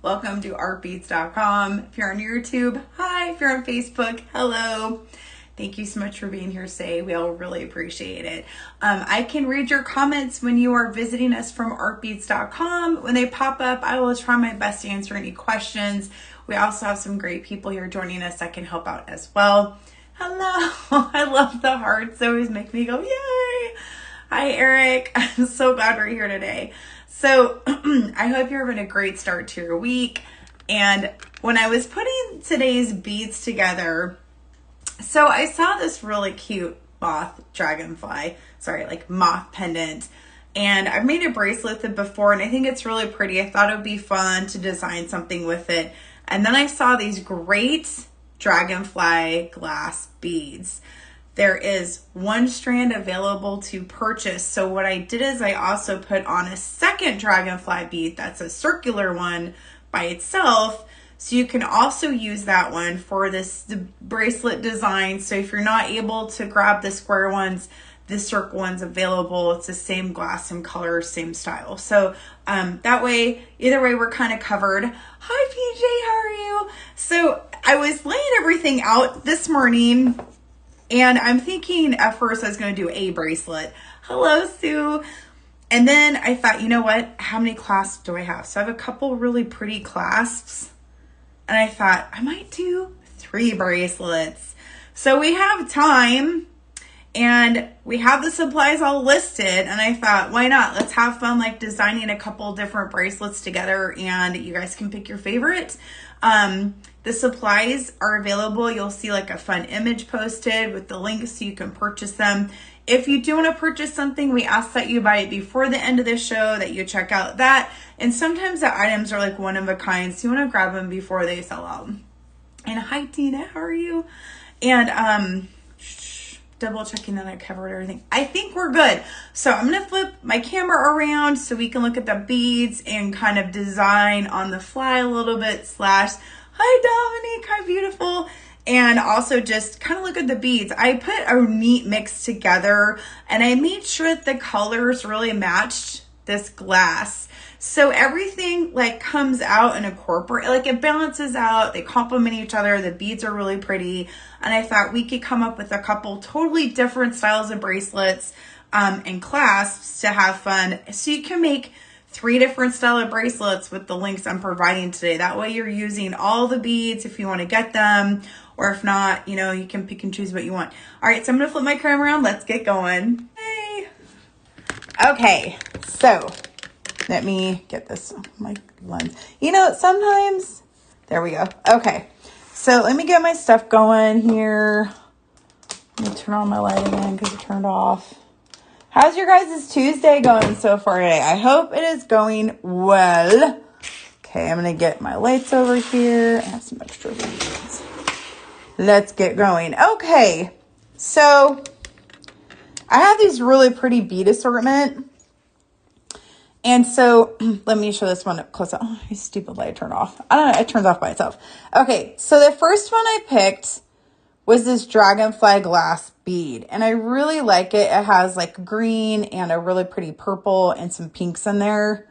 Welcome to artbeads.com. If you're on YouTube, hi. If you're on Facebook, hello. Thank you so much for being here today. We all really appreciate it. I can read your comments when you are visiting us from artbeads.com. When they pop up, I will try my best to answer any questions. We also have some great people here joining us that can help out as well. Hello. I love the hearts. They always make me go, yay. Hi, Eric. I'm so glad we're here today. So I hope you're having a great start to your week. And when I was putting today's beads together, so I saw this really cute moth dragonfly, moth pendant. And I've made a bracelet with it before, and I think it's really pretty. I thought it would be fun to design something with it. And then I saw these great dragonfly glass beads. There is one strand available to purchase. So what I did is I also put on a second dragonfly bead that's a circular one by itself. So you can also use that one for this bracelet design. So if you're not able to grab the square ones, the circle one's available. It's the same glass and color, same style. So that way, either way, we're kind of covered. Hi, PJ, how are you? So I was laying everything out this morning, and I'm thinking at first I was going to do a bracelet. Hello, Sue. And then I thought, you know what? How many clasps do I have? So I have a couple really pretty clasps. And I thought I might do 3 bracelets. So we have time and we have the supplies all listed. And I thought, why not? Let's have fun like designing a couple different bracelets together, and you guys can pick your favorite. The supplies are available. You'll see like a fun image posted with the links so you can purchase them. If you do want to purchase something, we ask that you buy it before the end of the show, that you check out that. And sometimes the items are like one of a kind, so you want to grab them before they sell out. And hi, Tina, how are you? And double checking that I covered everything. I think we're good. So I'm going to flip my camera around so we can look at the beads and kind of design on the fly a little bit hi, Dominique, hi, beautiful. And also just kind of look at the beads. I put a neat mix together, and I made sure that the colors really matched this glass. So everything like comes out in a corporate, like it balances out, they complement each other. The beads are really pretty. And I thought we could come up with a couple totally different styles of bracelets and clasps to have fun. So you can make 3 different style of bracelets with the links I'm providing today. That way you're using all the beads if you want to get them, or if not, you know, you can pick and choose what you want. All right, so I'm going to flip my camera around. Let's get going. Hey. Okay, so let me get this my lens. You know, sometimes, there we go. Okay, so let me get my stuff going here. Let me turn on my light again because it turned off. How's your guys' Tuesday going so far today? I hope it is going well. Okay, I'm going to get my lights over here. I have some extra beads. Let's get going. Okay, so I have these really pretty bead assortment. And so let me show this one up close up. Oh, my stupid light turned off. I don't know, it turns off by itself. Okay, so the first one I picked was this dragonfly glass bead, and I really like it. It has like green and a really pretty purple and some pinks in there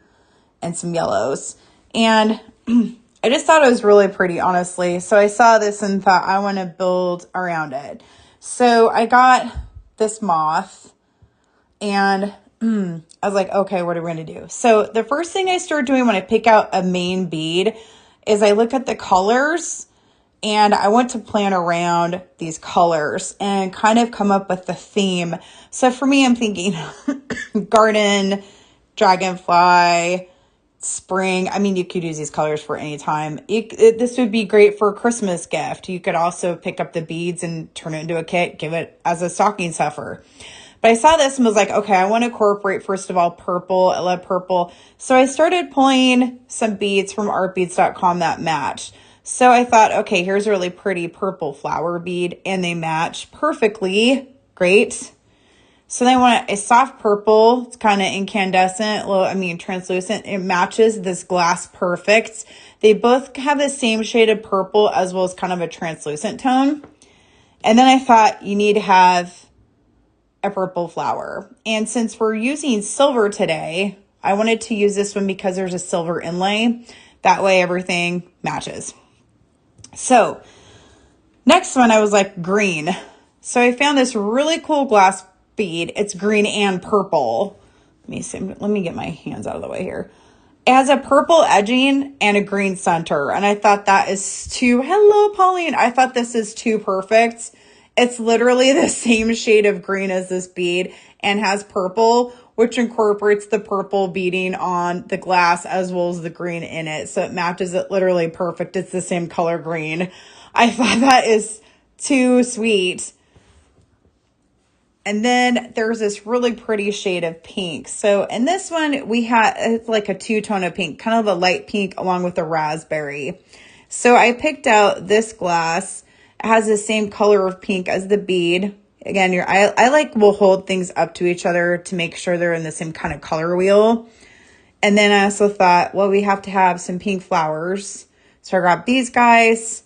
and some yellows. And I just thought it was really pretty, honestly. So I saw this and thought I want to build around it. So I got this moth, and I was like, okay, what are we going to do? So the first thing I start doing when I pick out a main bead is I look at the colors, and I want to plan around these colors and kind of come up with the theme. So for me, I'm thinking garden, dragonfly, spring. I mean, you could use these colors for any time. This would be great for a Christmas gift. You could also pick up the beads and turn it into a kit, give it as a stocking stuffer. But I saw this and was like, okay, I want to incorporate, first of all, purple. I love purple. So I started pulling some beads from artbeads.com that matched. So I thought, okay, here's a really pretty purple flower bead, and they match perfectly. Great. So then I want a soft purple. It's kind of incandescent, translucent. It matches this glass perfect. They both have the same shade of purple as well as kind of a translucent tone. And then I thought you need to have a purple flower. And since we're using silver today, I wanted to use this one because there's a silver inlay. That way everything matches. So next one, I was like, green. So I found this really cool glass bead. It's green and purple. Let me see. Let me get my hands out of the way here. It has a purple edging and a green center. And I thought that is too, hello, Pauline. I thought this is too perfect. It's literally the same shade of green as this bead and has purple, which incorporates the purple beading on the glass as well as the green in it. So it matches it literally perfect. It's the same color green. I thought that is too sweet. And then there's this really pretty shade of pink. So in this one, we had it's like a two-tone of pink, kind of a light pink along with a raspberry. So I picked out this glass. It has the same color of pink as the bead. Again, I like will hold things up to each other to make sure they're in the same kind of color wheel. And then I also thought, well, we have to have some pink flowers. So I grabbed these guys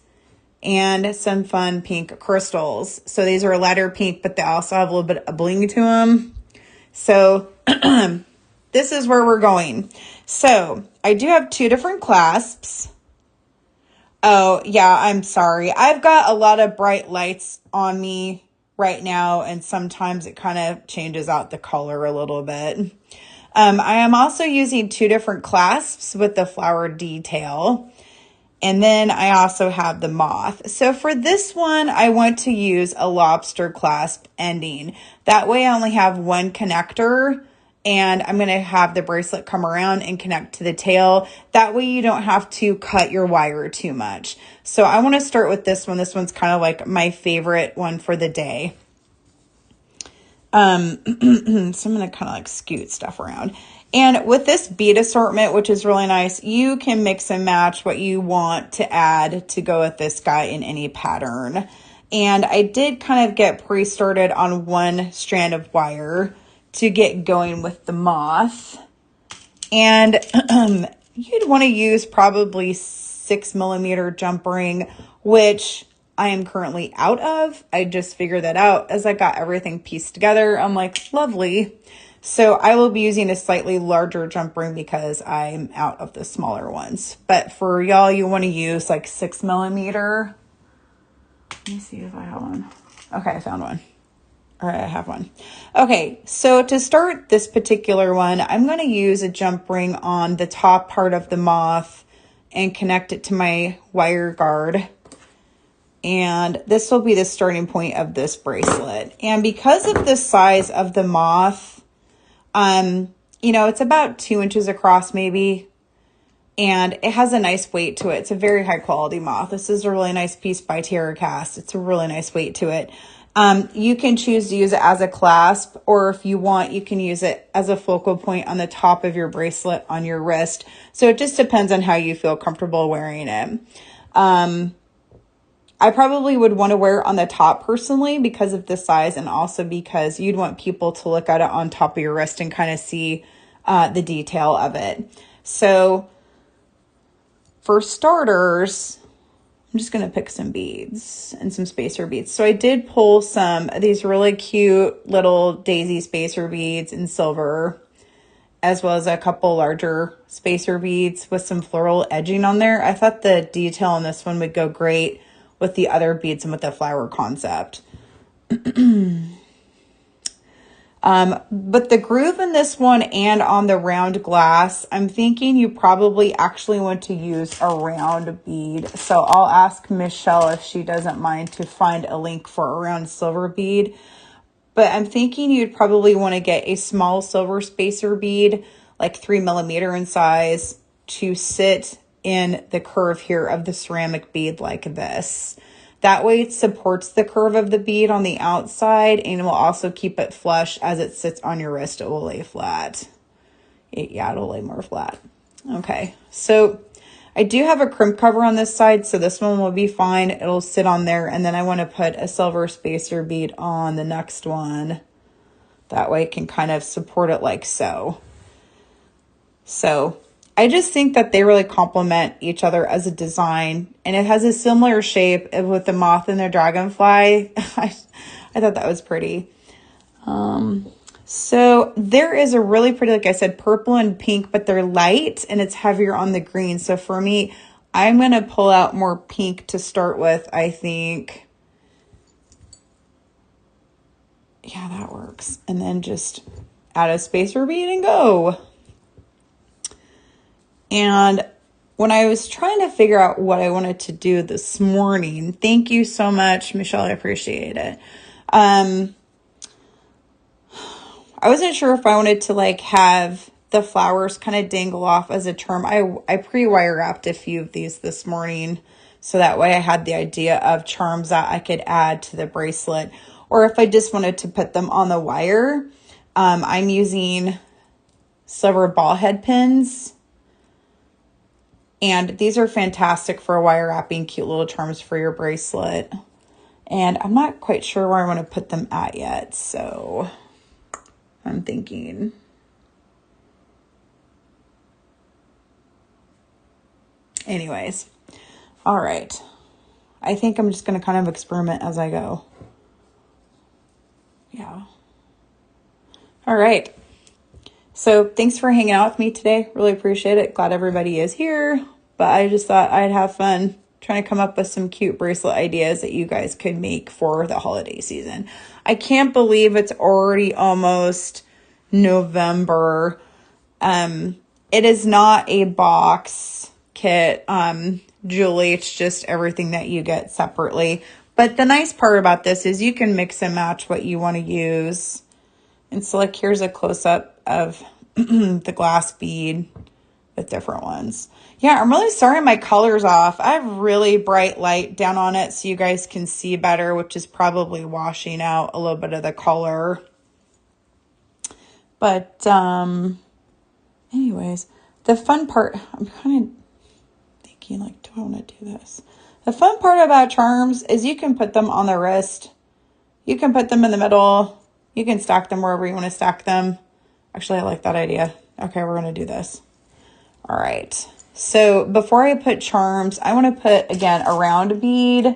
and some fun pink crystals. So these are a lighter pink, but they also have a little bit of bling to them. So this is where we're going. So I do have two different clasps. Oh, yeah, I'm sorry. I've got a lot of bright lights on me right now, and sometimes it kind of changes out the color a little bit. I am also using two different clasps with the flower detail. And then I also have the moth. So for this one, I want to use a lobster clasp ending. That way I only have one connector, and I'm going to have the bracelet come around and connect to the tail. That way you don't have to cut your wire too much. So I want to start with this one. This one's kind of like my favorite one for the day. So I'm going to kind of like scoot stuff around. And with this bead assortment, which is really nice, you can mix and match what you want to add to go with this guy in any pattern. And I did kind of get pre-started on one strand of wire to get going with the moth. And you'd want to use probably 6mm jump ring, which I am currently out of. I just figured that out as I got everything pieced together. I'm like, lovely. So I will be using a slightly larger jump ring because I'm out of the smaller ones. But for y'all, you want to use like 6mm. Let me see if I have one. Okay, I found one. All right, I have one. Okay, so to start this particular one, I'm going to use a jump ring on the top part of the moth and connect it to my wire guard. And this will be the starting point of this bracelet. And because of the size of the moth, you know, it's about 2 inches across maybe, and it has a nice weight to it. It's a very high quality moth. This is a really nice piece by TerraCast. It's a really nice weight to it. You can choose to use it as a clasp, or if you want, you can use it as a focal point on the top of your bracelet on your wrist. So it just depends on how you feel comfortable wearing it. I probably would want to wear it on the top personally because of the size, and also because you'd want people to look at it on top of your wrist and kind of see the detail of it. So for starters, I'm just going to pick some beads and some spacer beads. So I did pull some of these really cute little daisy spacer beads in silver, as well as a couple larger spacer beads with some floral edging on there. I thought the detail on this one would go great with the other beads and with the flower concept. But the groove in this one and on the round glass, I'm thinking you probably actually want to use a round bead. So I'll ask Michelle if she doesn't mind to find a link for a round silver bead. But I'm thinking you'd probably want to get a small silver spacer bead, like 3mm in size, to sit in the curve here of the ceramic bead like this. That way it supports the curve of the bead on the outside, and it will also keep it flush as it sits on your wrist. It will lay flat. It'll lay more flat. Okay, so I do have a crimp cover on this side, so this one will be fine. It'll sit on there, and then I want to put a silver spacer bead on the next one. That way it can kind of support it like so. So I just think that they really complement each other as a design, and it has a similar shape with the moth and the dragonfly. I thought that was pretty. So there is a really pretty, like I said, purple and pink, but they're light and it's heavier on the green. So for me, I'm going to pull out more pink to start with, I think. Yeah, that works. And then just add a spacer bead and go. And when I was trying to figure out what I wanted to do this morning, thank you so much, Michelle. I appreciate it. I wasn't sure if I wanted to like have the flowers kind of dangle off as a charm. I pre-wire wrapped a few of these this morning, so that way I had the idea of charms that I could add to the bracelet. Or if I just wanted to put them on the wire, I'm using silver ball head pins. And these are fantastic for wire wrapping cute little charms for your bracelet. And I'm not quite sure where I want to put them at yet, so I'm thinking. Anyways, all right. I think I'm just going to kind of experiment as I go. Yeah. All right. So thanks for hanging out with me today. Really appreciate it. Glad everybody is here. But I just thought I'd have fun trying to come up with some cute bracelet ideas that you guys could make for the holiday season. I can't believe it's already almost November. It is not a box kit, Julie. It's just everything that you get separately. But the nice part about this is you can mix and match what you want to use. And so like here's a close-up of the glass bead with different ones. Yeah, I'm really sorry my color's off. I have really bright light down on it so you guys can see better, which is probably washing out a little bit of the color. But anyways, the fun part, I'm kind of thinking like, do I want to do this? The fun part about charms is you can put them on the wrist. You can put them in the middle. You can stack them wherever you want to stack them. Actually, I like that idea. Okay, we're going to do this. All right. So before I put charms, I want to put, again, a round bead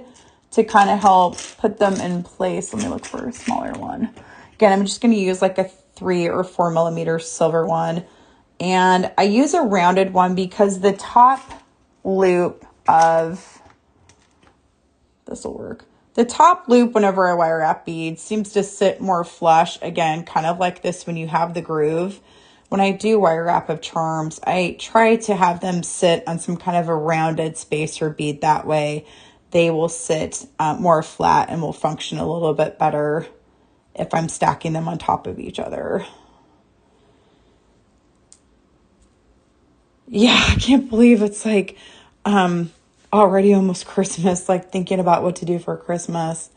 to kind of help put them in place. Let me look for a smaller one. Again, I'm just going to use like a 3 or 4 millimeter silver one. And I use a rounded one because the top loop of, this will work. The top loop, whenever I wire wrap beads, seems to sit more flush. Again, kind of like this when you have the groove. When I do wire wrap of charms, I try to have them sit on some kind of a rounded spacer bead. That way they will sit more flat and will function a little bit better if I'm stacking them on top of each other. Yeah, I can't believe it's like already almost Christmas, like thinking about what to do for Christmas.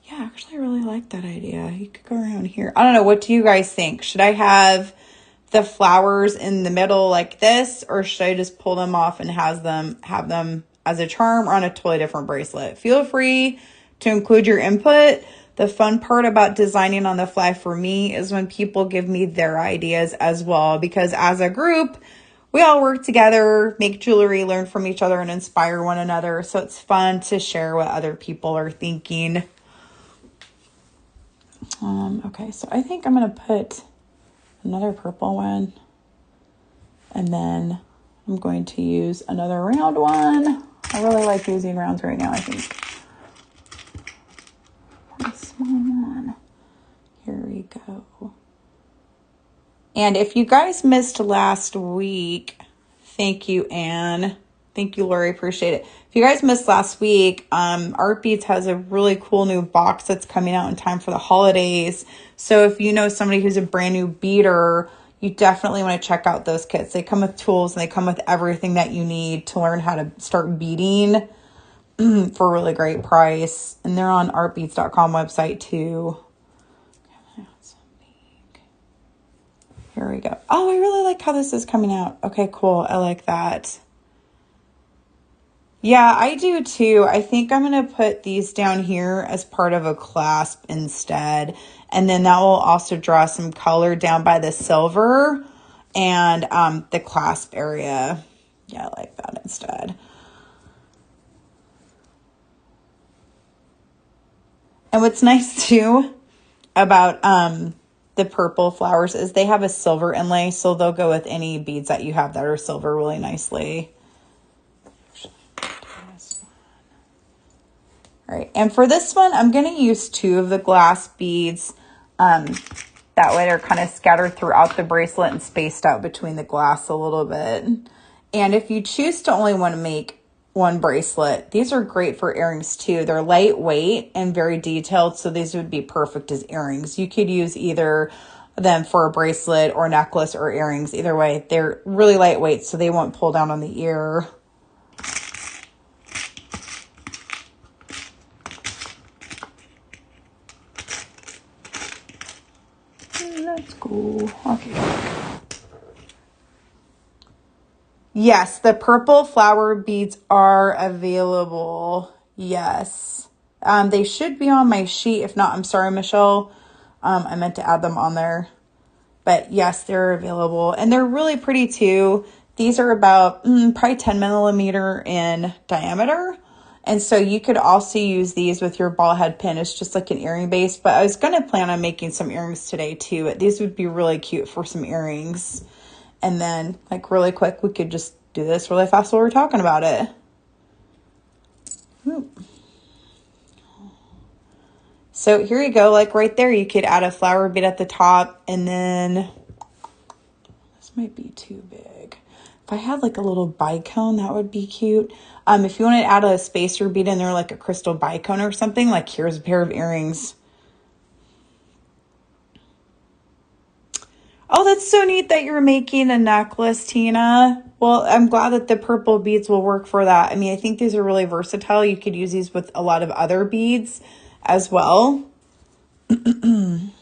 Yeah, actually I really like that idea. You could go around here. I don't know, what do you guys think? Should I have the flowers in the middle like this, or should I just pull them off and have them as a charm or on a totally different bracelet? Feel free to include your input. The fun part about designing on the fly for me is when people give me their ideas as well, because as a group, we all work together, make jewelry, learn from each other, and inspire one another. So it's fun to share what other people are thinking. Okay, so I think I'm going to put another purple one. And then I'm going to use another round one. I really like using rounds right now, I think. A small one. Here we go. And if you guys missed last week, thank you, Anne. Thank you, Lori. Appreciate it. If you guys missed last week, Art Beads has a really cool new box that's coming out in time for the holidays. So if you know somebody who's a brand new beader, you definitely want to check out those kits. They come with tools and they come with everything that you need to learn how to start beading for a really great price. And they're on artbeads.com website too. Here we go. Oh, I really like how this is coming out. Okay, cool. I like that. Yeah, I do too. I think I'm going to put these down here as part of a clasp instead. And then that will also draw some color down by the silver and the clasp area. Yeah, I like that instead. And what's nice too about the purple flowers is they have a silver inlay, so they'll go with any beads that you have that are silver really nicely. All right, and for this one, I'm going to use 2 of the glass beads. That way they're kind of scattered throughout the bracelet and spaced out between the glass a little bit. And if you choose to only want to make 1 bracelet, these are great for earrings too. They're lightweight and very detailed, so these would be perfect as earrings. You could use either of them for a bracelet or necklace or earrings. Either way, they're really lightweight, so they won't pull down on the ear. That's cool. Okay. Yes, the purple flower beads are available. Yes. They should be on my sheet. If not, I'm sorry, Michelle. I meant to add them on there. But yes, they're available. And they're really pretty too. These are about probably 10 millimeter in diameter. And so you could also use these with your ball head pin. It's just like an earring base. But I was going to plan on making some earrings today too. These would be really cute for some earrings. And then like really quick, we could just do this really fast while we're talking about it. Oop. So here you go. Like right there, you could add a flower bead at the top. And then this might be too big. If I had like a little bicone, that would be cute. If you want to add a spacer bead in there, like a crystal bicone or something, like here's a pair of earrings. Oh, that's so neat that you're making a necklace, Tina. Well, I'm glad that the purple beads will work for that. I mean, I think these are really versatile. You could use these with a lot of other beads as well. Okay.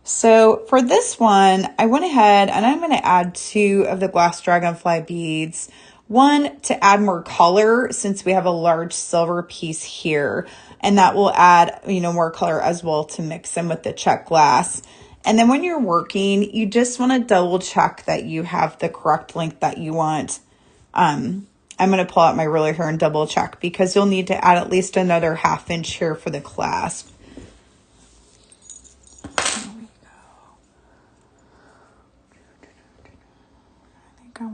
So for this one, I went ahead and I'm going to add 2 of the glass dragonfly beads. One to add more color since we have a large silver piece here. And that will add, more color as well to mix in with the Czech glass. And then when you're working, you just want to double check that you have the correct length that you want. I'm going to pull out my ruler here and double check because you'll need to add at least another 1/2 inch here for the clasp. There we go. I think I'm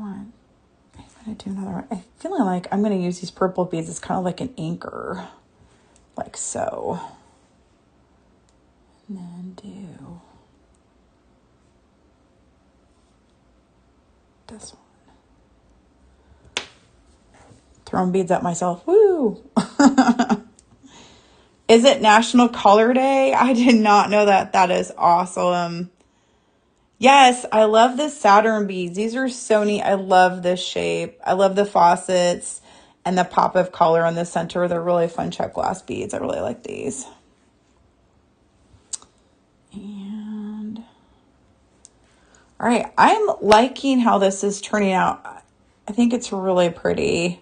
going to do another one. I'm feeling like I'm going to use these purple beads as kind of like an anchor. Like so. And then do this one. Throwing beads at myself. Woo! Is it National Color Day? I did not know that. That is awesome. Yes, I love the Saturn beads. These are so neat. I love this shape. I love the faucets and the pop of color in the center. They're really fun Czech glass beads. I really like these. And all right, I'm liking how this is turning out. I think it's really pretty.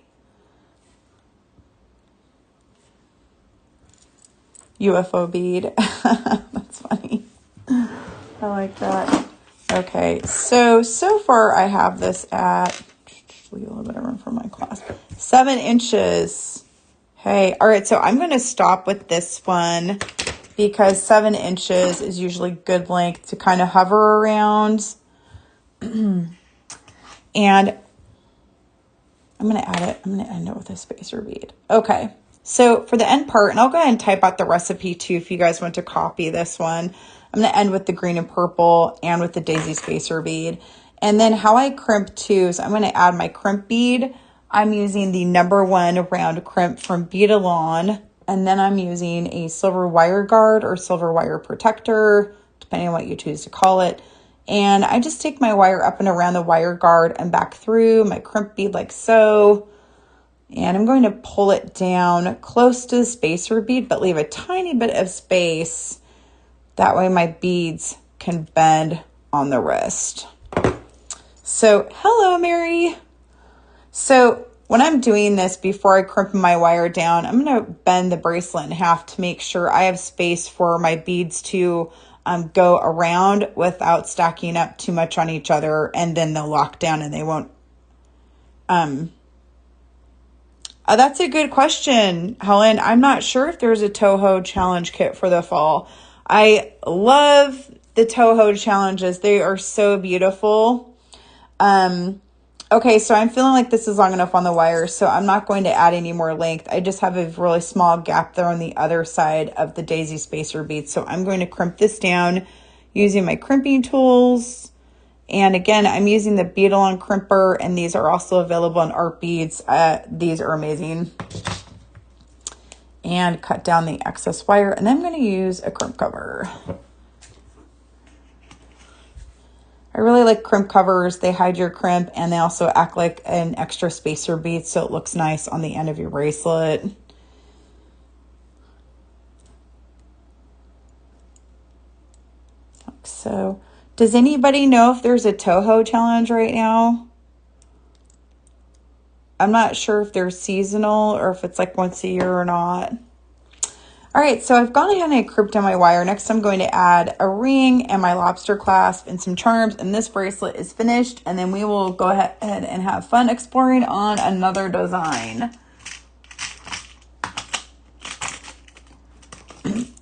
UFO bead. That's funny. I like that. Okay, so far I have this at, leave a little bit of room for my clasp, 7 inches. Hey, all right, so I'm going to stop with this one because 7 inches is usually good length to kind of hover around. And I'm going to add it. I'm going to end it with a spacer bead. Okay. So for the end part, and I'll go ahead and type out the recipe too if you guys want to copy this one. I'm going to end with the green and purple and with the daisy spacer bead. And then how I crimp too is I'm going to add my crimp bead. I'm using the #1 round crimp from Beading. And then I'm using a silver wire guard or silver wire protector, depending on what you choose to call it. And I just take my wire up and around the wire guard and back through my crimp bead like so. And I'm going to pull it down close to the spacer bead, but leave a tiny bit of space. That way my beads can bend on the wrist. So, hello, Mary. So when I'm doing this, before I crimp my wire down, I'm going to bend the bracelet in half to make sure I have space for my beads to go around without stacking up too much on each other, and then they'll lock down and they won't That's a good question, Helen. I'm not sure if there's a Toho challenge kit for the fall. I love the Toho challenges. They are so beautiful. Okay, so I'm feeling like this is long enough on the wire, so I'm not going to add any more length. I just have a really small gap there on the other side of the daisy spacer bead. So I'm going to crimp this down using my crimping tools. And again, I'm using the Beading crimper, and these are also available on Art Beads. These are amazing. And cut down the excess wire, and then I'm going to use a crimp cover. I really like crimp covers. They hide your crimp, and they also act like an extra spacer bead, so it looks nice on the end of your bracelet. Like so. Does anybody know if there's a Toho challenge right now? I'm not sure if they're seasonal or if it's like once a year or not. All right, so I've gone ahead and I crimped down my wire. Next, I'm going to add a ring and my lobster clasp and some charms, and this bracelet is finished. And then we will go ahead and have fun exploring on another design.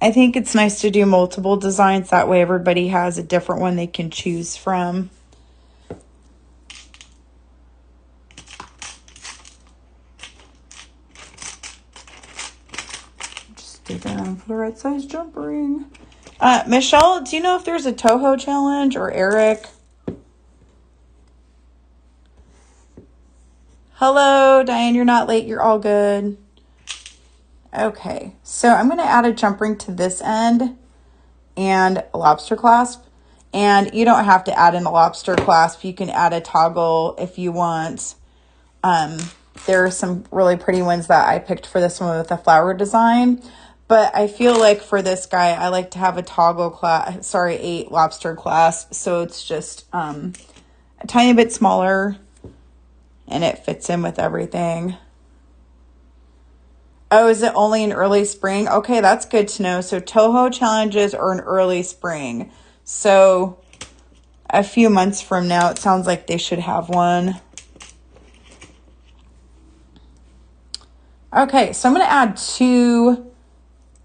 I think it's nice to do multiple designs. That way everybody has a different one they can choose from. Just dig down for the right size jump ring. Michelle, do you know if there's a Toho challenge, or Eric? Hello, Diane, you're not late. You're all good. Okay, so I'm going to add a jump ring to this end and a lobster clasp. And you don't have to add in a lobster clasp. You can add a toggle if you want. There are some really pretty ones that I picked for this one with a flower design. But I feel like for this guy, I like to have a toggle clasp, sorry, a lobster clasp. So it's just a tiny bit smaller and it fits in with everything. Oh, is it only in early spring? Okay, that's good to know. So Toho challenges are in early spring. So a few months from now, it sounds like they should have one. Okay, so I'm going to add 2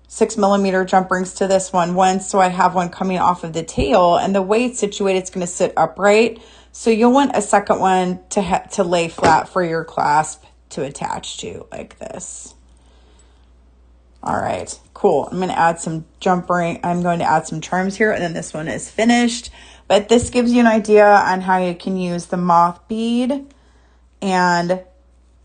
6mm jump rings to this one. So I have one coming off of the tail, and the way it's situated, it's going to sit upright. So you'll want a second one to lay flat for your clasp to attach to, like this. All right, cool. I'm going to add some I'm going to add some charms here, and then this one is finished. But this gives you an idea on how you can use the moth bead and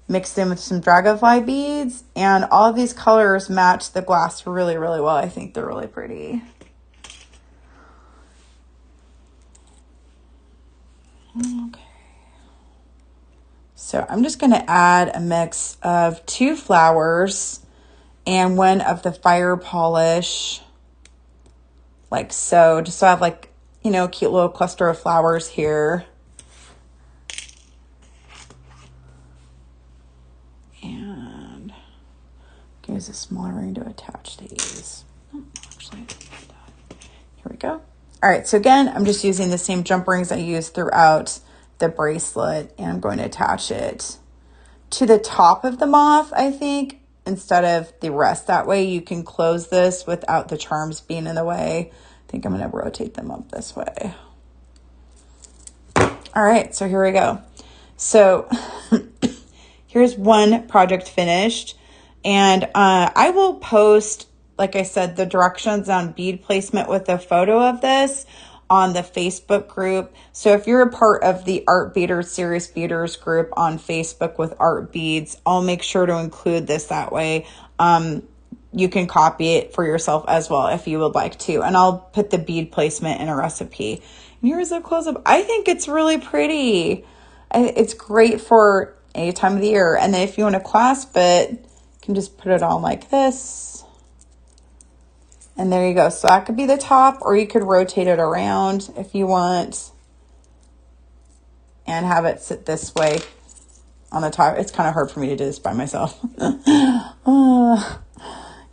mix in with some dragonfly beads. And all of these colors match the glass really, really well. I think they're really pretty. Okay. So I'm just going to add a mix of 2 flowers and one of the fire polish, like so, just so I have like, you know, a cute little cluster of flowers here. And use a smaller ring to attach these. Oh, actually, here we go. All right, so again, I'm just using the same jump rings I used throughout the bracelet, and I'm going to attach it to the top of the moth, I think, instead of the rest. That way you can close this without the charms being in the way. I think I'm going to rotate them up this way. All right, so here we go. So here's one project finished, and I will post, like I said, the directions on bead placement with a photo of this on the Facebook group. So if you're a part of the Art Beaders, Serious Beaders group on Facebook with Art Beads, I'll make sure to include this that way. You can copy it for yourself as well if you would like to. And I'll put the bead placement in a recipe. And here's a close-up. I think it's really pretty. It's great for any time of the year. And then if you want to clasp it, you can just put it on like this. And there you go. So that could be the top, or you could rotate it around if you want and have it sit this way on the top. It's kind of hard for me to do this by myself.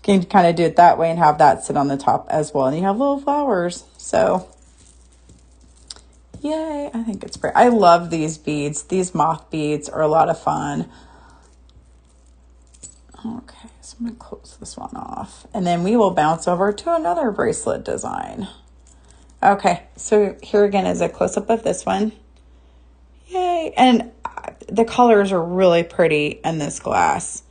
Can kind of do it that way and have that sit on the top as well. And you have little flowers. So yay, I think it's great. I love these beads. These moth beads are a lot of fun. Okay, so I'm going to close this one off. And then we will bounce over to another bracelet design. Okay, so here again is a close-up of this one. Yay! And the colors are really pretty in this glass.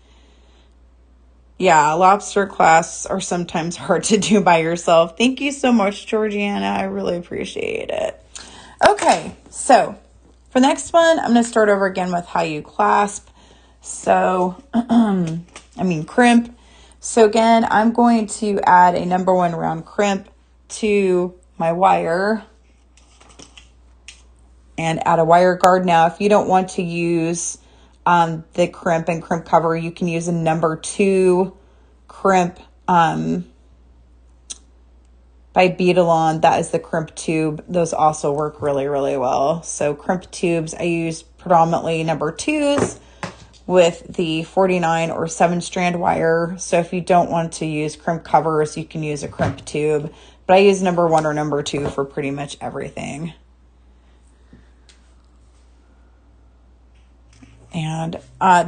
Yeah, lobster clasps are sometimes hard to do by yourself. Thank you so much, Georgiana. I really appreciate it. Okay, so for the next one, I'm going to start over again with how you clasp. So, crimp. So again, I'm going to add a number 1 round crimp to my wire and add a wire guard. Now, if you don't want to use the crimp and crimp cover, you can use a number 2 crimp by Beading. That is the crimp tube. Those also work really, really well. So crimp tubes, I use predominantly number 2s with the 49 or 7-strand wire. So if you don't want to use crimp covers, you can use a crimp tube. But I use number 1 or number 2 for pretty much everything. And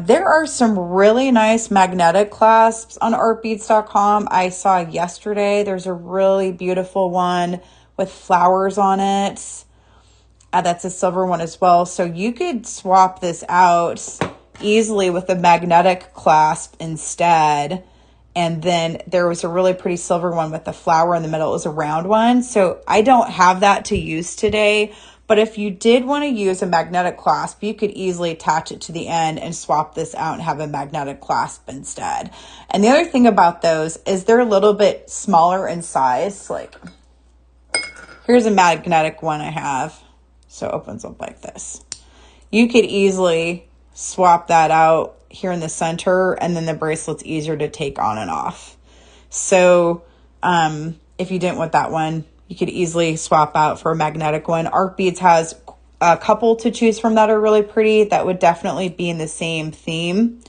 there are some really nice magnetic clasps on artbeads.com. I saw yesterday, there's a really beautiful one with flowers on it. That's a silver one as well. So you could swap this out easily with a magnetic clasp instead. And then there was a really pretty silver one with the flower in the middle. It was a round one. So I don't have that to use today. But if you did want to use a magnetic clasp, you could easily attach it to the end and swap this out and have a magnetic clasp instead. And the other thing about those is they're a little bit smaller in size. Like, here's a magnetic one I have. So it opens up like this. You could easily swap that out here in the center, and then the bracelet's easier to take on and off. So if you didn't want that one, you could easily swap out for a magnetic one. Art Beads has a couple to choose from that are really pretty. That would definitely be in the same theme.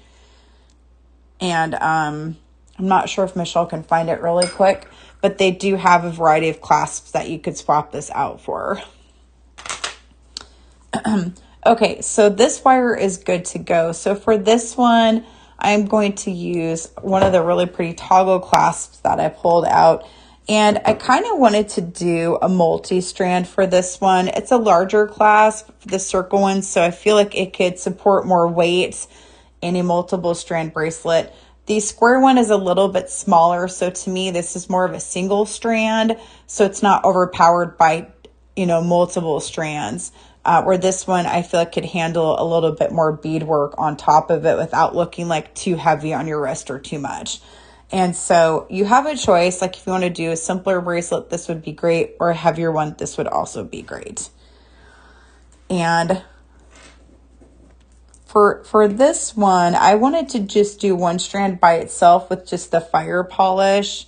And I'm not sure if Michelle can find it really quick, but they do have a variety of clasps that you could swap this out for. Okay, so this wire is good to go. So for this one, I'm going to use one of the really pretty toggle clasps that I pulled out. And I kind of wanted to do a multi-strand for this one. It's a larger clasp, the circle one, so I feel like it could support more weight in a multiple strand bracelet. The square one is a little bit smaller, so to me, this is more of a single strand, so it's not overpowered by, multiple strands. Where this one, I feel like could handle a little bit more beadwork on top of it without looking like too heavy on your wrist or too much. And so you have a choice. Like if you want to do a simpler bracelet, this would be great, or a heavier one, this would also be great. And for this one, I wanted to just do one strand by itself with just the fire polish.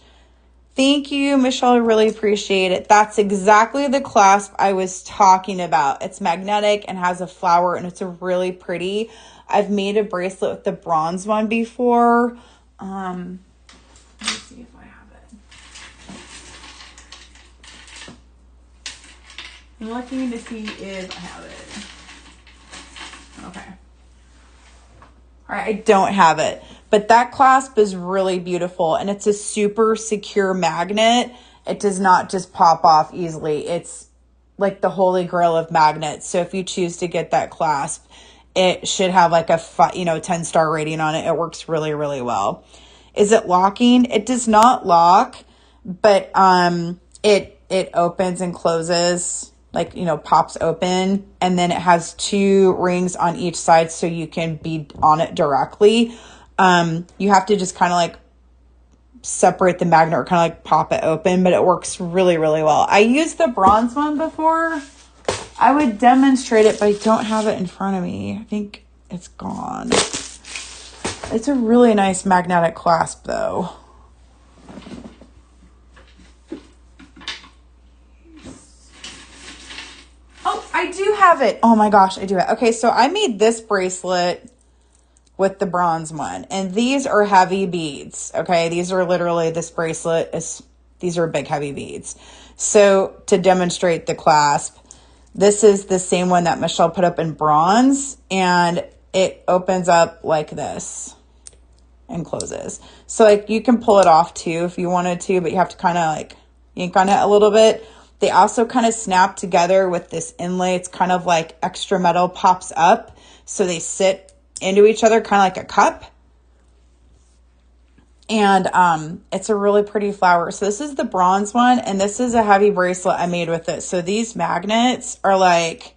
Thank you, Michelle. I really appreciate it. That's exactly the clasp I was talking about. It's magnetic and has a flower, and it's a really pretty. I've made a bracelet with the bronze one before. Let me see if I have it. I'm looking to see if I have it. Okay. All right, I don't have it. But that clasp is really beautiful, and it's a super secure magnet. It does not just pop off easily. It's like the holy grail of magnets. So if you choose to get that clasp, it should have like a 10-star rating on it. It works really, really well. Is it locking? It does not lock, but it opens and closes, pops open, and then it has 2 rings on each side so you can bead on it directly. You have to just kind of separate the magnet or kind of pop it open, but it works really, really well. I used the bronze one before. I would demonstrate it, but I don't have it in front of me. I think it's gone. It's a really nice magnetic clasp though. Oh, I do have it. Oh my gosh, I do it. Okay, so I made this bracelet with the bronze one, and these are heavy beads. Okay, these are literally, this bracelet is, these are big heavy beads. So to demonstrate the clasp, this is the same one that Michelle put up in bronze, and it opens up like this. and closes. So like you can pull it off too if you wanted to, but you have to kind of like yank on it a little bit. They also kind of snap together with this inlay. It's kind of like extra metal pops up. So they sit into each other kind of like a cup. And it's a really pretty flower. So this is the bronze one, and this is a heavy bracelet I made with it. So these magnets are like,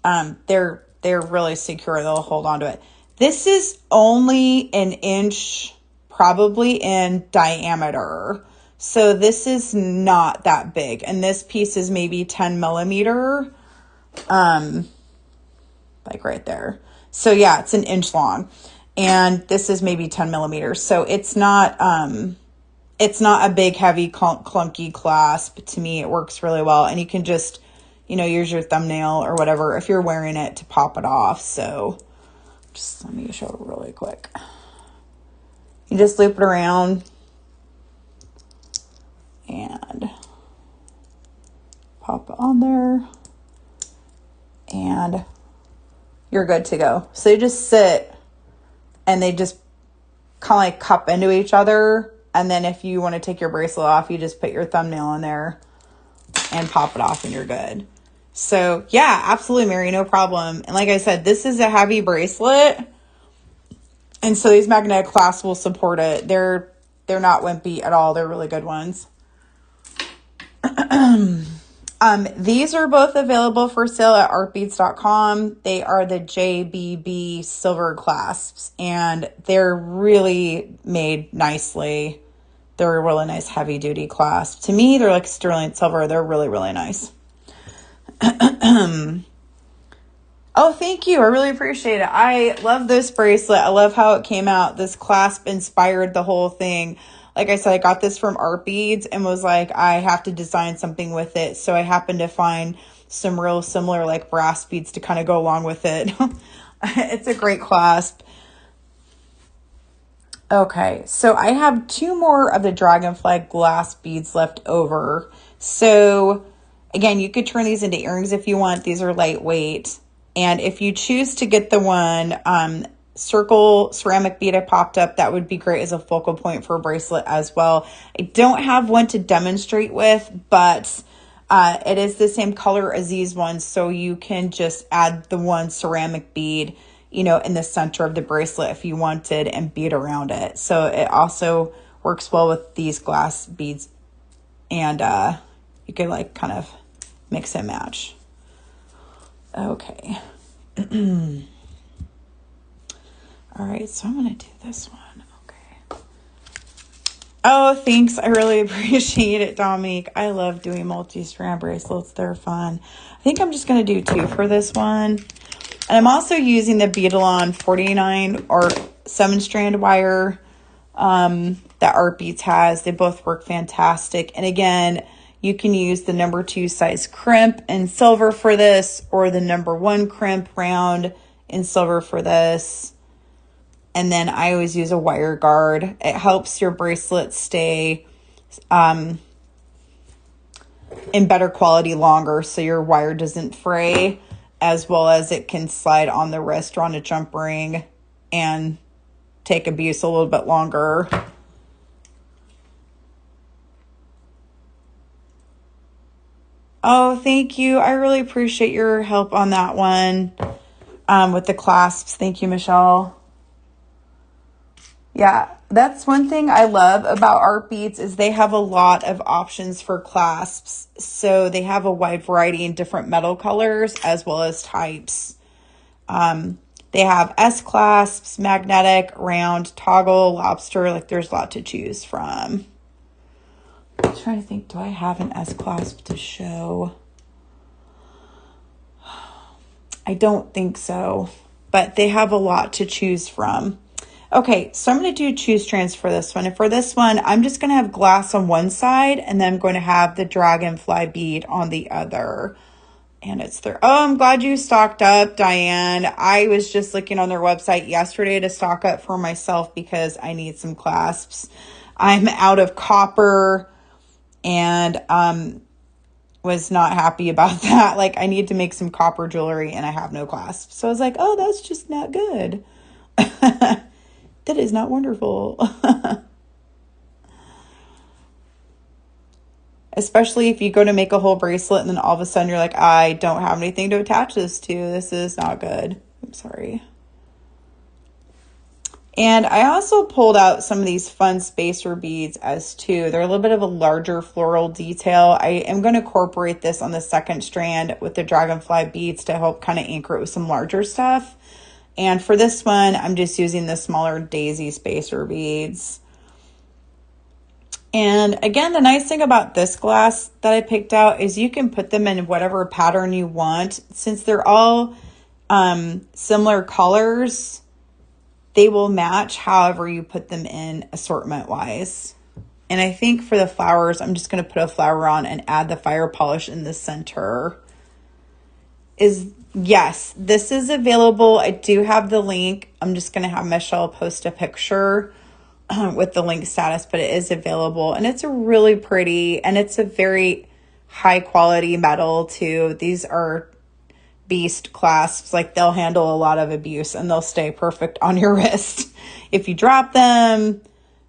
they're really secure. They'll hold on to it. This is only an inch probably in diameter. So this is not that big. And this piece is maybe 10 millimeter, like right there. So yeah, it's an inch long. And this is maybe 10 millimeters. So it's not a big, heavy, clunky clasp. To me, it works really well. And you can just, use your thumbnail or whatever if you're wearing it to pop it off. So just let me show it really quick. You just loop it around and pop it on there. And you're good to go. So you just sit and they just kind of like cup into each other. And then if you want to take your bracelet off, you just put your thumbnail in there and pop it off and you're good. So yeah, absolutely, Mary, no problem. And like I said, this is a heavy bracelet. And so these magnetic clasps will support it. They're not wimpy at all. They're really good ones. These are both available for sale at artbeads.com. They are the JBB silver clasps, and they're really made nicely. They're a really nice heavy duty clasp. To me, they're like sterling silver. They're really, really nice. Oh, thank you. I really appreciate it. I love this bracelet. I love how it came out. This clasp inspired the whole thing. Like I said, I got this from Art Beads and was like, I have to design something with it. So I happened to find some real similar like brass beads to kind of go along with it. It's a great clasp. Okay, so I have 2 more of the Dragonfly glass beads left over. So again, you could turn these into earrings if you want. These are lightweight. And if you choose to get the one circle ceramic bead I popped up, that would be great as a focal point for a bracelet as well. I don't have one to demonstrate with, but it is the same color as these ones. So you can just add the one ceramic bead, in the center of the bracelet if you wanted and bead around it. So it also works well with these glass beads, and you could like kind of mix and match. Okay. All right, so I'm going to do this one. Okay. Oh, thanks. I really appreciate it, Dominique. I love doing multi-strand bracelets. They're fun. I think I'm just going to do 2 for this one. And I'm also using the Beading 49 or 7-strand wire that Art Beads has. They both work fantastic. And again, you can use the number 2 size crimp in silver for this, or the number 1 crimp round in silver for this. And then I always use a wire guard. It helps your bracelet stay in better quality longer, so your wire doesn't fray, as well as it can slide on the wrist or on a jump ring and take abuse a little bit longer. Oh, thank you. I really appreciate your help on that one with the clasps. Thank you, Michelle. Yeah, that's one thing I love about Art Beads is they have a lot of options for clasps. So they have a wide variety in different metal colors as well as types. They have S clasps, magnetic, round, toggle, lobster. Like there's a lot to choose from. I'm trying to think, do I have an S clasp to show? I don't think so, but they have a lot to choose from. Okay, so I'm going to do 2 strands for this one. And for this one, I'm just going to have glass on one side, and then I'm going to have the Dragonfly bead on the other. And it's there. Oh, I'm glad you stocked up, Diane. I was just looking on their website yesterday to stock up for myself because I need some clasps. I'm out of copper and was not happy about that. Like, I need to make some copper jewelry and I have no clasps. So I was like, oh, that's just not good. That is not wonderful. Especially if you go to make a whole bracelet and then all of a sudden you're like, I don't have anything to attach this to. This is not good. I'm sorry. And I also pulled out some of these fun spacer beads as too. They're a little bit of a larger floral detail. I am going to incorporate this on the second strand with the Dragonfly beads to help kind of anchor it with some larger stuff. And for this one, I'm just using the smaller daisy spacer beads. And again, the nice thing about this glass that I picked out is you can put them in whatever pattern you want. Since they're all similar colors, they will match however you put them in assortment wise. And I think for the flowers, I'm just going to put a flower on and add the fire polish in the center. Yes, this is available. I do have the link. I'm just going to have Michelle post a picture with the link status, but it is available. And it's a really pretty, and it's a very high quality metal too. These are beast clasps. Like, they'll handle a lot of abuse and they'll stay perfect on your wrist. If you drop them,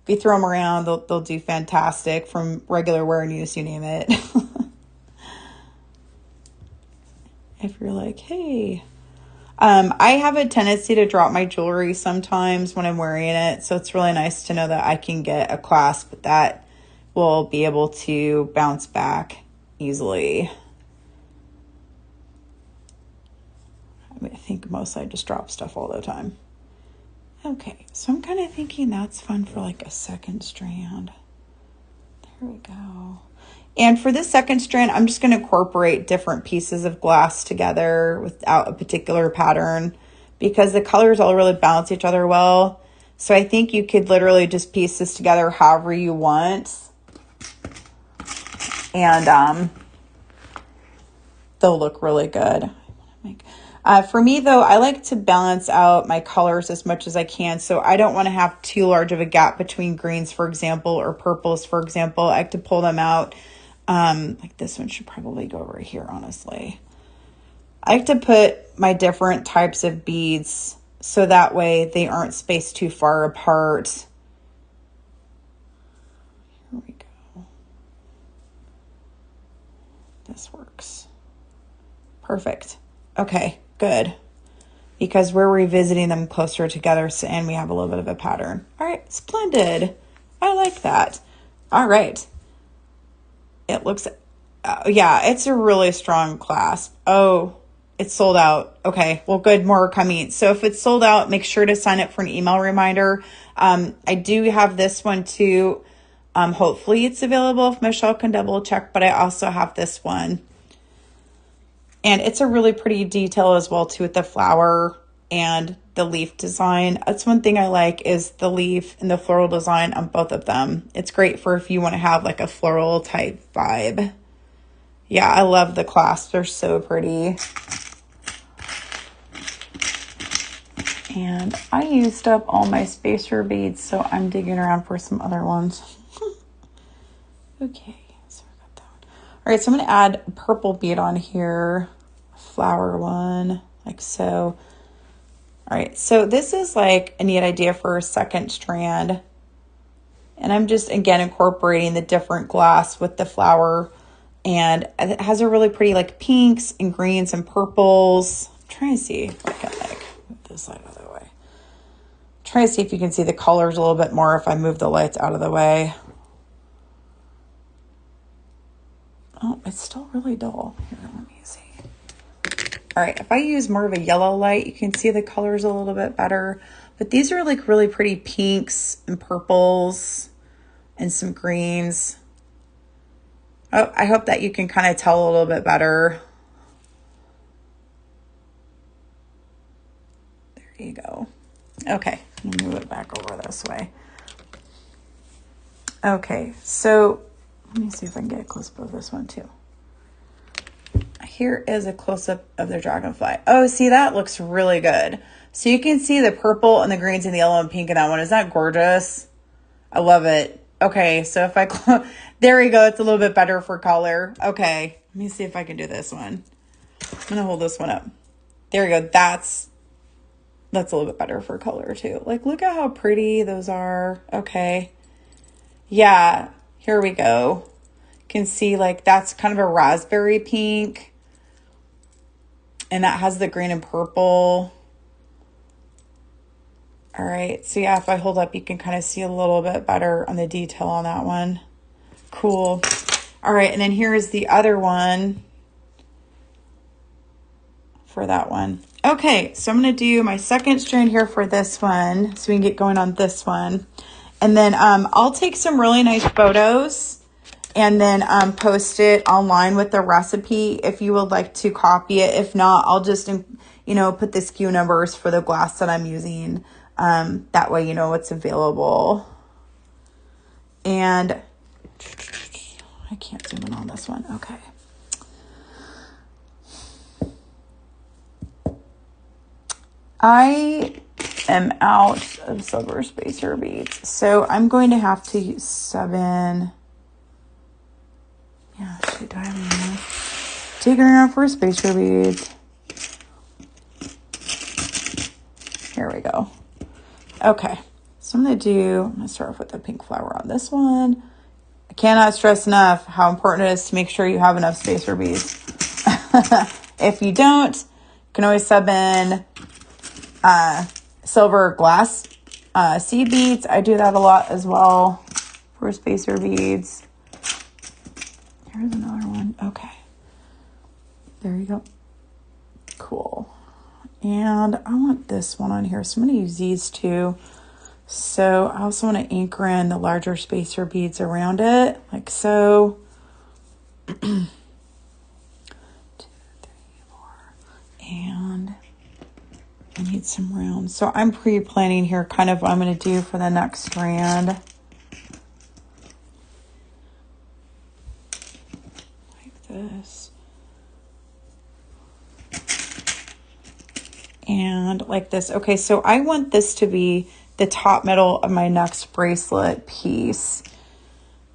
if you throw them around, they'll do fantastic from regular wear and use, you name it. If you're like, hey, I have a tendency to drop my jewelry sometimes when I'm wearing it. So it's really nice to know that I can get a clasp that will be able to bounce back easily. I think mostly I just drop stuff all the time. Okay, so I'm kind of thinking that's fun for like a second strand. There we go. And for this second strand, I'm just going to incorporate different pieces of glass together without a particular pattern because the colors all really balance each other well. So I think you could literally just piece this together however you want. And they'll look really good. For me, though, I like to balance out my colors as much as I can. So I don't want to have too large of a gap between greens, for example, or purples, for example. I like to pull them out. Like this one should probably go right here, honestly. I like to put my different types of beads so that way they aren't spaced too far apart. Here we go. This works. Perfect. Okay, good. Because we're revisiting them closer together and we have a little bit of a pattern. All right, splendid. I like that. All right. It looks, yeah, it's a really strong clasp. Oh, it's sold out. Okay, well, good, more are coming. So if it's sold out, make sure to sign up for an email reminder. I do have this one too. Hopefully it's available if Michelle can double check, but I also have this one. And it's a really pretty detail as well too with the flower and the leaf design. That's one thing I like is the leaf and the floral design on both of them. It's great for if you want to have like a floral type vibe. Yeah, I love the clasps. They're so pretty. And I used up all my spacer beads, so I'm digging around for some other ones. Okay, so I got that one. All right, so I'm going to add a purple bead on here, a flower one, like so. All right, so this is like a neat idea for a second strand. And I'm just, again, incorporating the different glass with the flower. And it has a really pretty like pinks and greens and purples. I'm trying to see if I can like move this light out of the way. Try to see if you can see the colors a little bit more if I move the lights out of the way. Oh, it's still really dull. Here, let me see. All right, if I use more of a yellow light, you can see the colors a little bit better. But these are like really pretty pinks and purples and some greens. Oh, I hope that you can kind of tell a little bit better. There you go. Okay, let me move it back over this way. Okay, so let me see if I can get a close-up of this one too. Here is a close-up of the Dragonfly. Oh, see, that looks really good. So you can see the purple and the greens and the yellow and pink in that one. Is that gorgeous? I love it. Okay, so if I, there we go. It's a little bit better for color. Okay, let me see if I can do this one. I'm going to hold this one up. There we go. That's That's a little bit better for color too. Like, look at how pretty those are. Okay. Yeah, here we go. You can see like that's kind of a raspberry pink. And that has the green and purple. All right, so yeah, if I hold up, you can kind of see a little bit better on the detail on that one. Cool. All right, and then here's the other one for that one. Okay, so I'm going to do my second strand here for this one, so we can get going on this one. And then I'll take some really nice photos and then post it online with the recipe if you would like to copy it. If not, I'll just, you know, put the SKU numbers for the glass that I'm using. That way you know what's available. And I can't zoom in on this one. Okay. I am out of silver spacer beads, so I'm going to have to use 7. Yeah, shoot, do I have enough? Taking her out for spacer beads. Here we go. Okay, so I'm going to start off with the pink flower on this one. I cannot stress enough how important it is to make sure you have enough spacer beads. If you don't, you can always sub in silver glass seed beads. I do that a lot as well for spacer beads. Here's another one. Okay. There you go. Cool. And I want this one on here, so I'm going to use these two. So I also want to anchor in the larger spacer beads around it, like so. 2, 3, 4. And I need some rounds. So I'm pre-planning here kind of what I'm going to do for the next strand. Like this. And like this. Okay, so I want this to be the top middle of my next bracelet piece.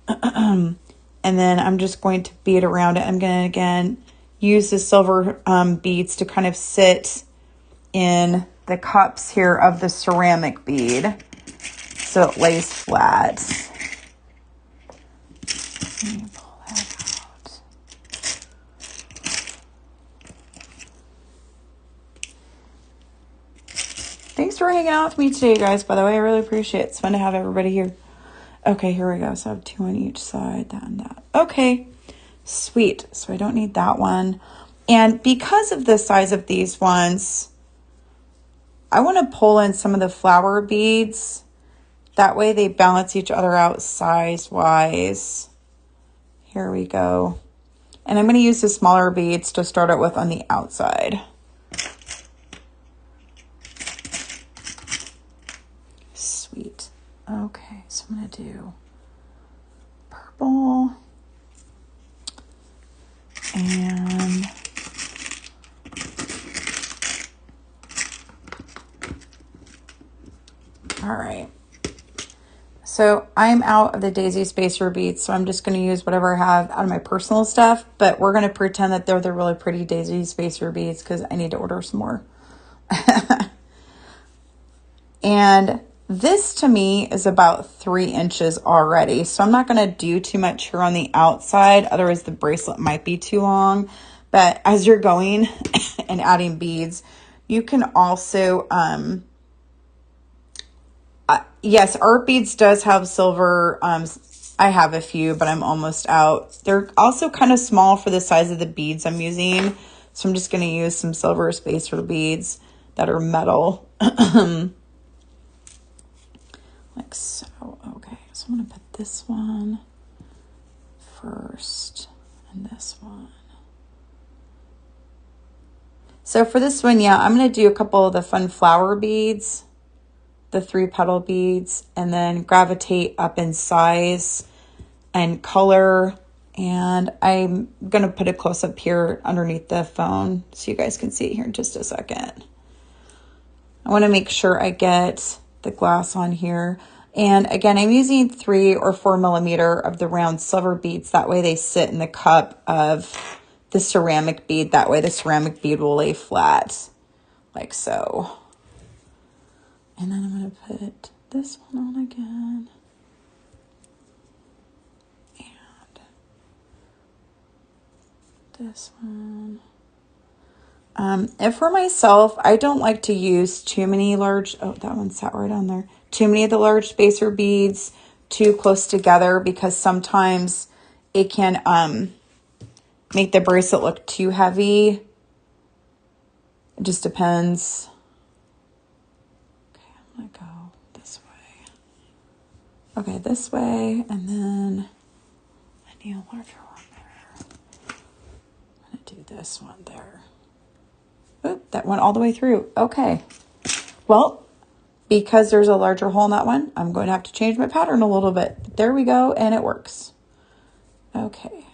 And then I'm just going to bead around it. I'm going to, again, use the silver beads to kind of sit in the cups here of the ceramic bead so it lays flat. Let me pull that out. Thanks for hanging out with me today, guys. By the way, I really appreciate it. It's fun to have everybody here. Okay, here we go. So I have 2 on each side, that and that. Okay, sweet. So I don't need that one. And because of the size of these ones, I want to pull in some of the flower beads. That way they balance each other out size-wise. Here we go. And I'm going to use the smaller beads to start out with on the outside. Sweet. Okay, so I'm going to do purple. And all right. So I'm out of the daisy spacer beads, so I'm just going to use whatever I have out of my personal stuff, but we're going to pretend that they're the really pretty daisy spacer beads because I need to order some more. And this to me is about 3 inches already, so I'm not going to do too much here on the outside, otherwise the bracelet might be too long. But as you're going and adding beads, you can also, yes, art beads does have silver. I have a few, but I'm almost out. They're also kind of small for the size of the beads I'm using, so I'm just going to use some silver spacer beads that are metal. Like so. Okay, so I'm going to put this one first and this one. So for this one, yeah, I'm going to do a couple of the fun flower beads, the 3 petal beads, and then gravitate up in size and color. And I'm going to put a close up here underneath the phone so you guys can see it here in just a second. I want to make sure I get the glass on here. And again, I'm using 3 or 4 millimeter of the round silver beads. That way they sit in the cup of the ceramic bead. That way the ceramic bead will lay flat like so. And then I'm going to put this one on again. And this one. If for myself, I don't like to use too many large, oh, that one sat right on there. Too many of the large spacer beads too close together, because sometimes it can make the bracelet look too heavy. It just depends. Okay, I'm gonna go this way. Okay, this way, and then I need a larger one there. I'm gonna do this one there. Oop, that went all the way through. Okay. Well, because there's a larger hole in that one, I'm going to have to change my pattern a little bit. But there we go, and it works. Okay.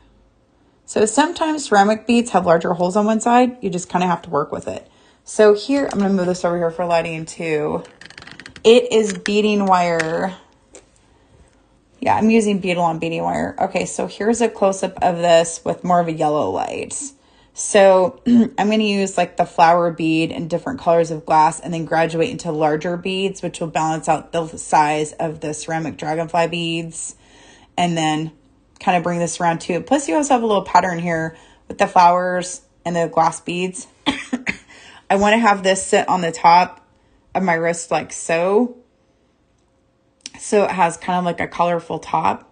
So sometimes ceramic beads have larger holes on one side. You just kind of have to work with it. So here, I'm going to move this over here for lighting too. It is beading wire. Yeah, I'm using beadle on beading wire. Okay, so here's a close-up of this with more of a yellow light. So I'm going to use like the flower bead in different colors of glass and then graduate into larger beads, which will balance out the size of the ceramic dragonfly beads. And then kind of bring this around too. Plus you also have a little pattern here with the flowers and the glass beads. I want to have this sit on the top of my wrist like so. So it has kind of like a colorful top.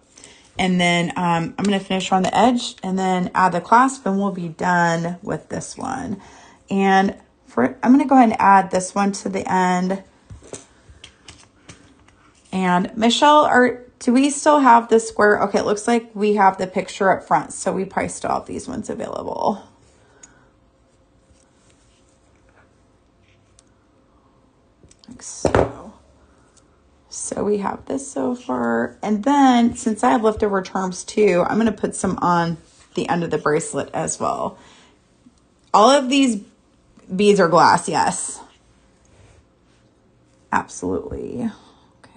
And then I'm going to finish on the edge and then add the clasp, and we'll be done with this one. And I'm going to go ahead and add this one to the end. And Michelle, do we still have the square? Okay, it looks like we have the picture up front, so we probably still have these ones available. Like so. So we have this so far. And then since I have leftover charms too, I'm going to put some on the end of the bracelet as well. All of these beads are glass, yes. Absolutely. Okay.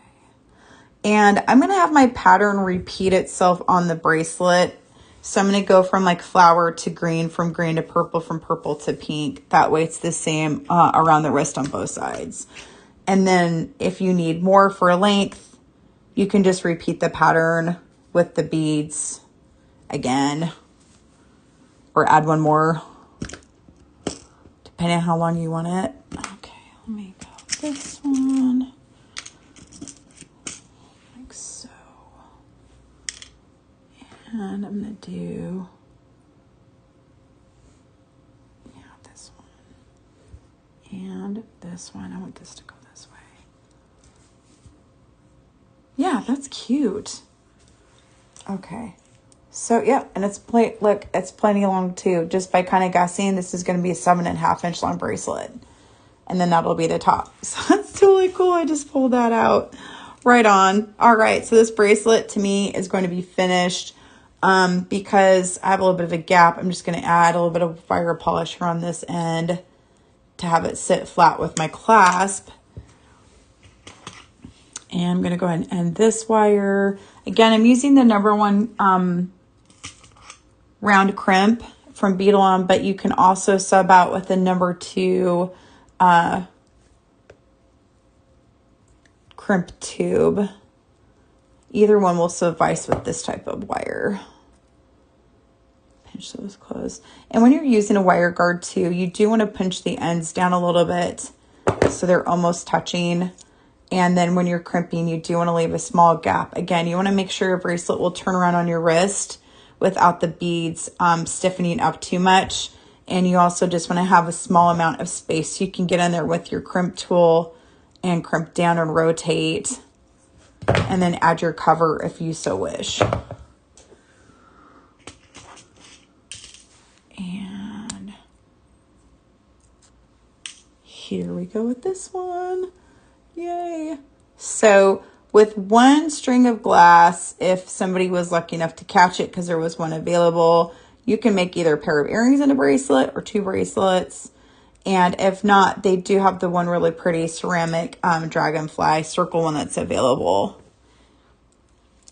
And I'm going to have my pattern repeat itself on the bracelet. So I'm going to go from like flower to green, from green to purple, from purple to pink. That way it's the same around the wrist on both sides. And then if you need more for length, you can just repeat the pattern with the beads again, or add one more, depending on how long you want it. Okay, let me go with this one, like so. And I'm gonna do, yeah, this one. And this one, I want this to go this way. Yeah, that's cute. Okay. So, yeah, and it's look, it's plenty long too. Just by kind of guessing, this is going to be a 7.5 inch long bracelet. And then that'll be the top. So that's totally cool. I just pulled that out. Right on. All right. So this bracelet to me is going to be finished. Because I have a little bit of a gap, I'm just going to add a little bit of wire polish here on this end to have it sit flat with my clasp. And I'm going to go ahead and end this wire. Again, I'm using the number 1 round crimp from Beadle, but you can also sub out with the number 2 crimp tube. Either one will suffice with this type of wire. Pinch those closed. And when you're using a wire guard too, you do want to pinch the ends down a little bit so they're almost touching. And then when you're crimping, you do want to leave a small gap. Again, you want to make sure your bracelet will turn around on your wrist without the beads stiffening up too much. And you also just want to have a small amount of space so you can get in there with your crimp tool and crimp down and rotate. And then add your cover if you so wish. And here we go with this one. Yay. So with 1 string of glass, if somebody was lucky enough to catch it because there was one available, you can make either a pair of earrings and a bracelet or 2 bracelets. And if not, they do have the one really pretty ceramic dragonfly circle one that's available.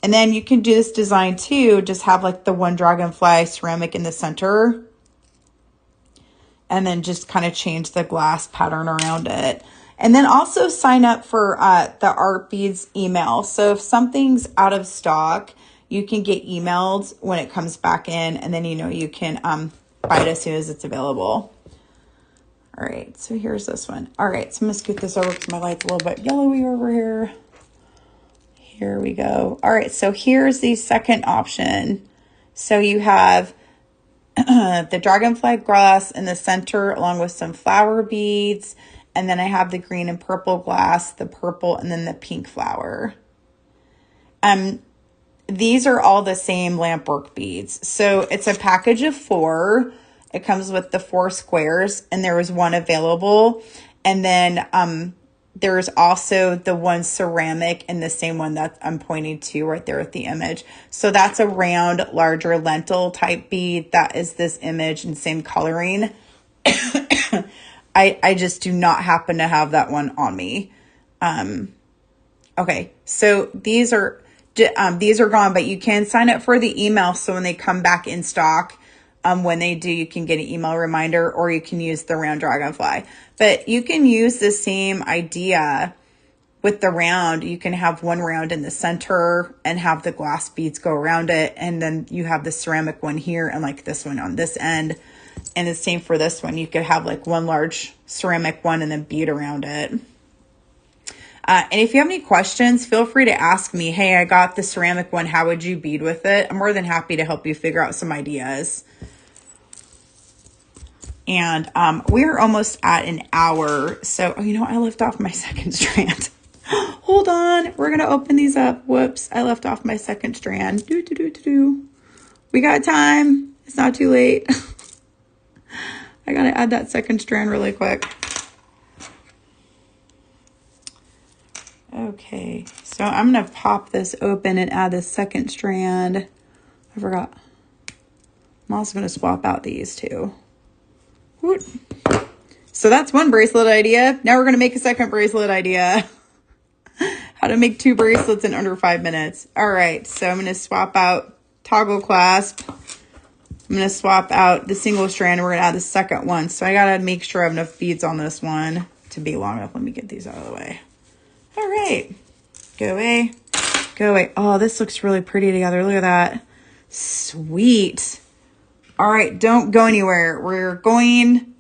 And then you can do this design too, just have like the 1 dragonfly ceramic in the center. And then just kind of change the glass pattern around it. And then also sign up for the Art Beads email. So if something's out of stock, you can get emailed when it comes back in, and then you can buy it as soon as it's available. All right, so here's this one. All right, so I'm gonna scoot this over because my light's a little bit yellowy over here. Here we go. All right, so here's the second option. So you have the Dragonfly glass in the center along with some flower beads. And then I have the green and purple glass, the purple, and then the pink flower. These are all the same Lampwork beads. So it's a package of 4. It comes with the 4 squares, and there was one available. And then there's also the one ceramic and the same one that I'm pointing to right there with the image. So that's a round, larger lentil type bead. That is this image and same coloring. I just do not happen to have that one on me. Okay, so these are gone, but you can sign up for the email. So when they come back in stock, when they do, you can get an email reminder, or you can use the round Dragonfly. But you can use the same idea with the round. You can have one round in the center and have the glass beads go around it. And then you have the ceramic one here and like this one on this end. And the same for this one. You could have like one large ceramic one and then bead around it. And if you have any questions, feel free to ask me. Hey, I got the ceramic one. How would you bead with it? I'm more than happy to help you figure out some ideas. And we're almost at an hour. So, I left off my second strand. Hold on. We're going to open these up. Whoops. I left off my second strand. We got time. It's not too late. I got to add that second strand really quick. Okay. So I'm going to pop this open and add the second strand. I forgot. I'm also going to swap out these two. So that's one bracelet idea. Now we're going to make a second bracelet idea. How to make 2 bracelets in under 5 minutes. All right, so I'm going to swap out toggle clasp. I'm going to swap out the single strand, and we're going to add the second one. So I got to make sure I have enough beads on this one to be long enough. Let me get these out of the way. All right, go away, go away. Oh, this looks really pretty together. Look at that. Sweet. All right, don't go anywhere. We're going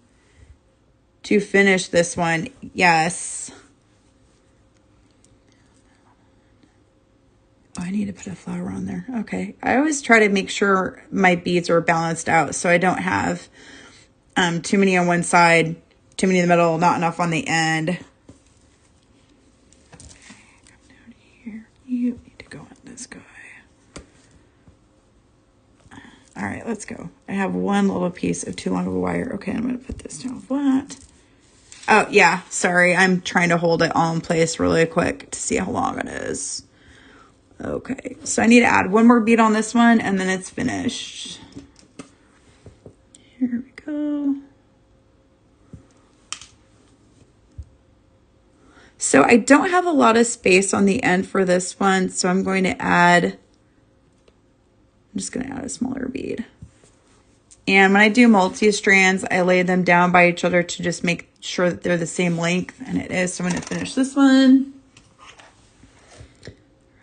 to finish this one. Yes. Oh, I need to put a flower on there. Okay. I always try to make sure my beads are balanced out so I don't have too many on one side, too many in the middle, not enough on the end. Okay, come down here. You need to go on this guy. All right, let's go. I have one little piece of too long of a wire. Okay, I'm going to put this down flat. Oh, yeah, sorry. I'm trying to hold it all in place really quick to see how long it is. Okay, so I need to add one more bead on this one, and then it's finished. Here we go. So I don't have a lot of space on the end for this one, so I'm going to add... I'm just going to add a smaller bead. And when I do multi-strands, I lay them down by each other to just make sure that they're the same length, and it is. So I'm going to finish this one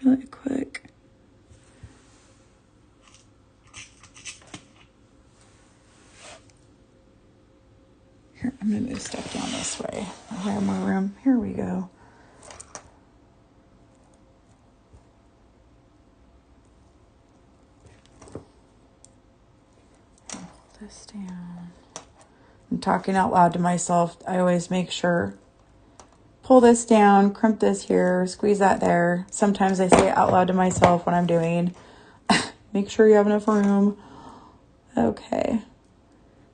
really quick. Here, I'm going to move stuff down this way. I have more room. Here we go. This down. I'm talking out loud to myself. I always make sure, pull this down, crimp this here, squeeze that there. Sometimes I say it out loud to myself when I'm doing. Make sure you have enough room. Okay.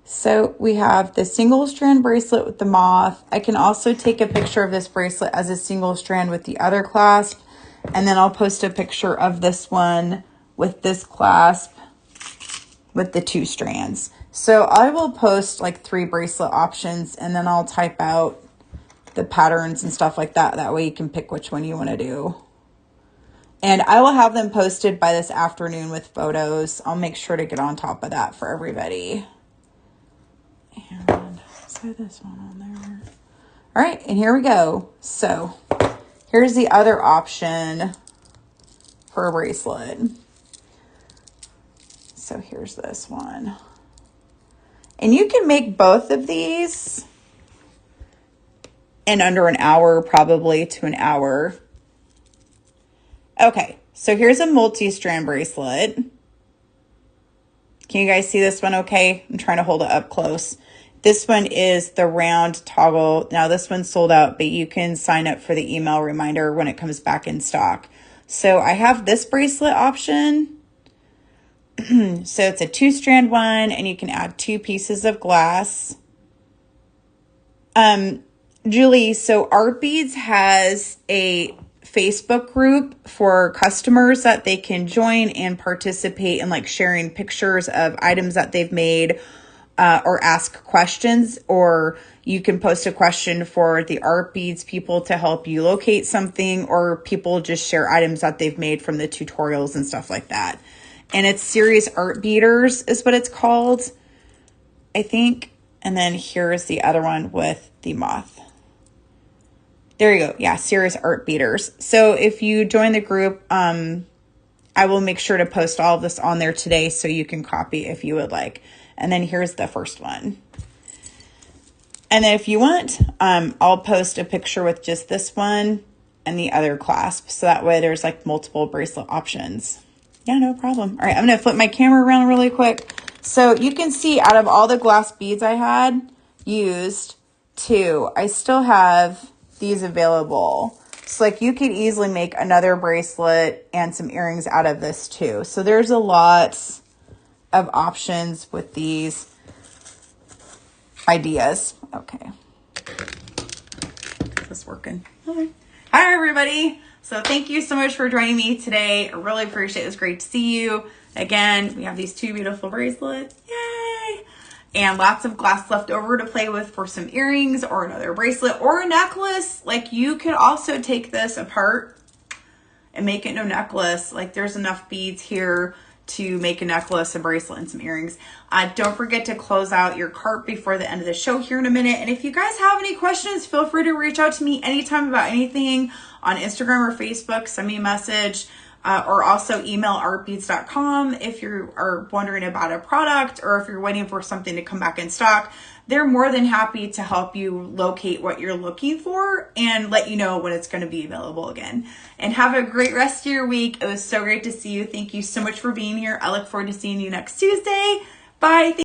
So we have the single strand bracelet with the moth. I can also take a picture of this bracelet as a single strand with the other clasp. And then I'll post a picture of this one with this clasp with the 2 strands. So I will post like 3 bracelet options, and then I'll type out the patterns and stuff like that. That way you can pick which one you want to do. And I will have them posted by this afternoon with photos. I'll make sure to get on top of that for everybody. And so this one on there. All right, and here we go. So here's the other option for a bracelet. So here's this one. And you can make both of these in under an hour, probably to an hour. Okay, so here's a multi-strand bracelet. Can you guys see this one okay? I'm trying to hold it up close. This one is the round toggle. Now this one's sold out, but you can sign up for the email reminder when it comes back in stock. So I have this bracelet option. So it's a 2-strand one, and you can add 2 pieces of glass. Julie, so Art Beads has a Facebook group for customers that they can join and participate in, like, sharing pictures of items that they've made, or ask questions, or you can post a question for the Art Beads people to help you locate something, or people just share items that they've made from the tutorials and stuff like that. And it's Series Art Beaters is what it's called, I think. And then here's the other one with the Moth. There you go. Yeah, Series Art Beaters. So if you join the group, I will make sure to post all of this on there today so you can copy if you would like. And then here's the first one. And then if you want, I'll post a picture with just this one and the other clasp. So that way there's like multiple bracelet options. Yeah, no problem. All right, I'm going to flip my camera around really quick. So you can see out of all the glass beads I had used, 2, I still have these available. So like you could easily make another bracelet and some earrings out of this too. So there's a lot of options with these ideas. Okay. Is this working? Hi, everybody. So thank you so much for joining me today. I really appreciate it. It's great to see you. Again, we have these 2 beautiful bracelets. Yay! And lots of glass left over to play with for some earrings or another bracelet or a necklace. Like, you could also take this apart and make it no necklace. Like, there's enough beads here to make a necklace, a bracelet, and some earrings. Don't forget to close out your cart before the end of the show here in a minute. And if you guys have any questions, feel free to reach out to me anytime about anything on Instagram or Facebook. Send me a message, or also email artbeads.com if you are wondering about a product or if you're waiting for something to come back in stock. They're more than happy to help you locate what you're looking for and let you know when it's going to be available again. And have a great rest of your week. It was so great to see you. Thank you so much for being here. I look forward to seeing you next Tuesday. Bye.